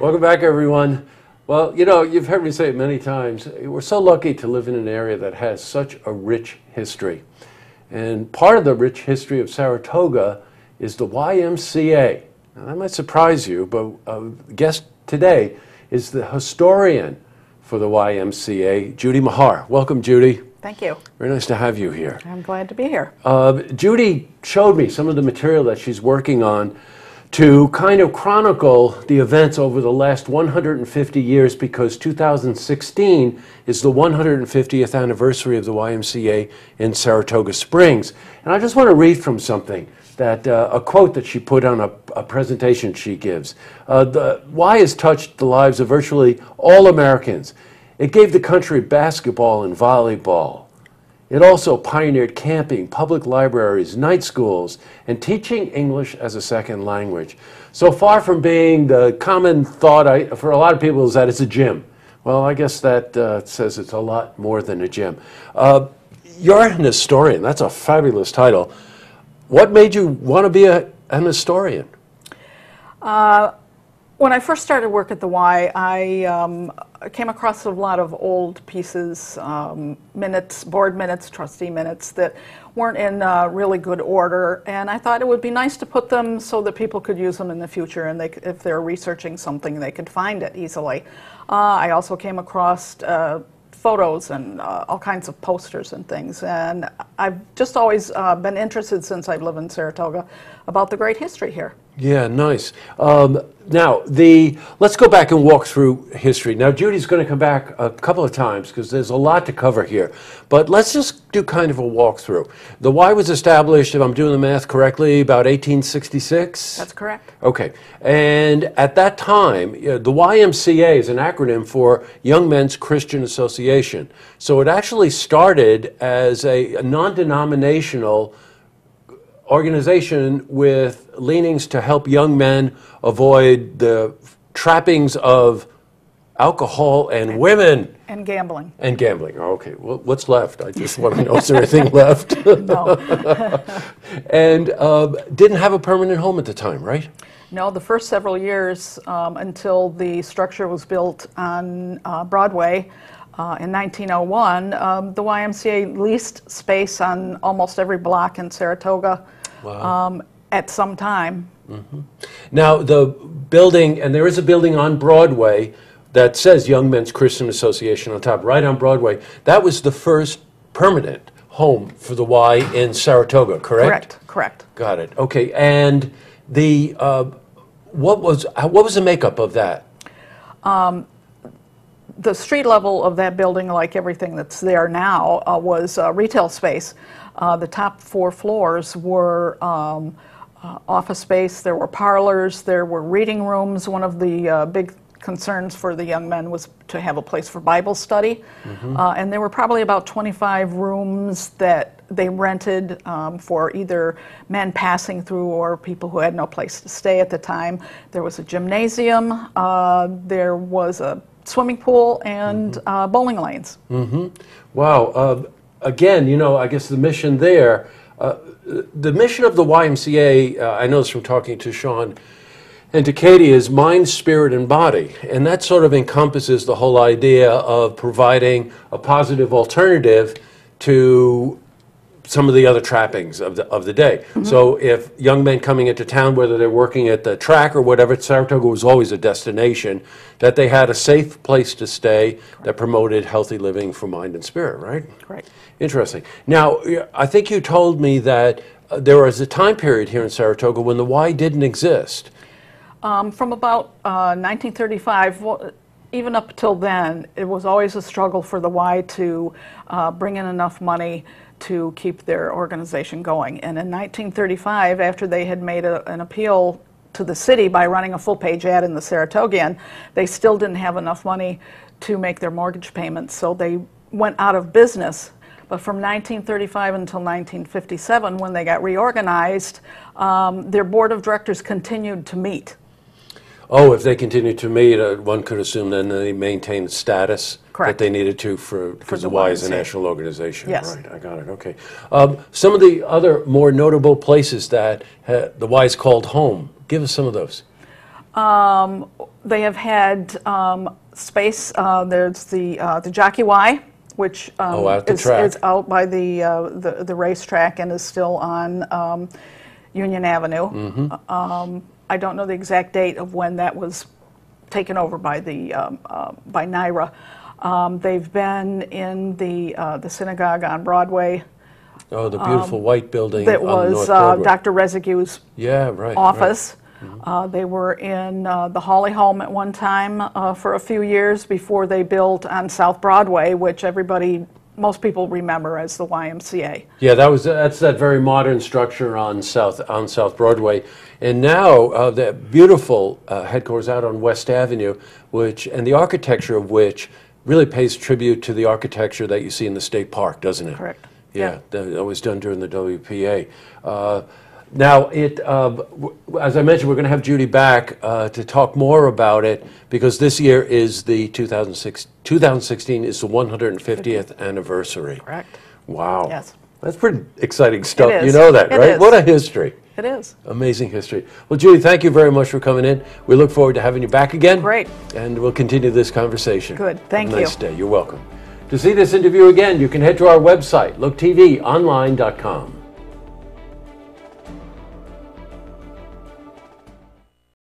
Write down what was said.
Welcome back, everyone. Well, you know, you've heard me say it many times. We're so lucky to live in an area that has such a rich history. And part of the rich history of Saratoga is the YMCA. Now, that might surprise you, but our guest today is the historian for the YMCA, Judy Meagher. Welcome, Judy. Thank you. Very nice to have you here. I'm glad to be here. Judy showed me some of the material that she's working on to kind of chronicle the events over the last 150 years, because 2016 is the 150th anniversary of the YMCA in Saratoga Springs. And I just want to read from something, that a quote that she put on a presentation she gives. The Y has touched the lives of virtually all Americans. It gave the country basketball and volleyball. It also pioneered camping, public libraries, night schools, and teaching English as a second language. So far from being the common thought for a lot of people is that it's a gym. Well, I guess that says it's a lot more than a gym. You're an historian. That's a fabulous title. What made you want to be an historian? When I first started work at the Y, I came across a lot of old pieces, minutes, board minutes, trustee minutes that weren't in really good order, and I thought it would be nice to put them so that people could use them in the future, and if they're researching something, they could find it easily. I also came across photos and all kinds of posters and things, and I've just always been interested, since I've lived in Saratoga, about the great history here. Yeah, nice. Now, let's go back and walk through history. Now, Judy's going to come back a couple of times because there's a lot to cover here. But let's just do kind of a walkthrough. The Y was established, if I'm doing the math correctly, about 1866? That's correct. Okay. And at that time, the YMCA is an acronym for Young Men's Christian Association. So it actually started as a non-denominational organization with leanings to help young men avoid the trappings of alcohol and women. And gambling. And gambling. Oh, okay. Well, what's left? I just want to know, is there anything left? No. And didn't have a permanent home at the time, right? No, the first several years until the structure was built on Broadway in 1901, the YMCA leased space on almost every block in Saratoga. Wow. At some time. Mm-hmm. Now, the building, and there is a building on Broadway that says Young Men's Christian Association on top, right on Broadway. That was the first permanent home for the Y in Saratoga, correct? Correct. Got it. Okay. And the what was the makeup of that? The street level of that building, like everything that's there now, was retail space. The top 4 floors were office space. There were parlors. There were reading rooms. One of the big concerns for the young men was to have a place for Bible study. Mm-hmm. And there were probably about 25 rooms that they rented for either men passing through or people who had no place to stay at the time. There was a gymnasium. There was a swimming pool and mm-hmm. Bowling lanes. Mm-hmm. Wow. Again, you know, I guess the mission there, the mission of the YMCA, I know this from talking to Sean and to Katie, is mind, spirit, and body. And that sort of encompasses the whole idea of providing a positive alternative to some of the other trappings of the day. Mm-hmm. So if young men coming into town, whether they're working at the track or whatever, Saratoga was always a destination, that they had a safe place to stay. Correct. That promoted healthy living for mind and spirit, right? Correct. Interesting. Now, I think you told me that there was a time period here in Saratoga when the Y didn't exist. From about 1935, well, even up till then, it was always a struggle for the Y to bring in enough money to keep their organization going. And in 1935, after they had made an appeal to the city by running a full-page ad in the Saratogian, they still didn't have enough money to make their mortgage payments, so they went out of business. But from 1935 until 1957, when they got reorganized, their board of directors continued to meet. Oh, if they continued to meet, one could assume then they maintained status. Correct. That they needed to for the Y as a national organization. Yes. Right, I got it, okay. Some of the other more notable places that the Y is called home, give us some of those. They have had space. There's the Jockey Y, which out the track. is out by the racetrack and is still on Union Avenue. Mm-hmm. I don't know the exact date of when that was taken over by by NYRA. They've been in the synagogue on Broadway. Oh, the beautiful white building That on was North Broadway. Dr. Rezigue's office. Right. Mm-hmm. They were in the Hawley Home at one time for a few years before they built on South Broadway, which most people remember as the YMCA. Yeah, that's that very modern structure on South Broadway, and now that beautiful headquarters out on West Avenue, and the architecture of which really pays tribute to the architecture that you see in the State Park, doesn't it? Correct. Yeah, that was done during the WPA. Now, as I mentioned, we're going to have Judy back to talk more about it because this year is the 2016 is the 150th anniversary. Correct. Wow. Yes. That's pretty exciting stuff. It is. You know that, It right? is. What a history. It is. Amazing history. Well, Judy, thank you very much for coming in. We look forward to having you back again. Great. And we'll continue this conversation. Good. Thank you. Have a nice day. You're welcome. To see this interview again, you can head to our website, looktvonline.com.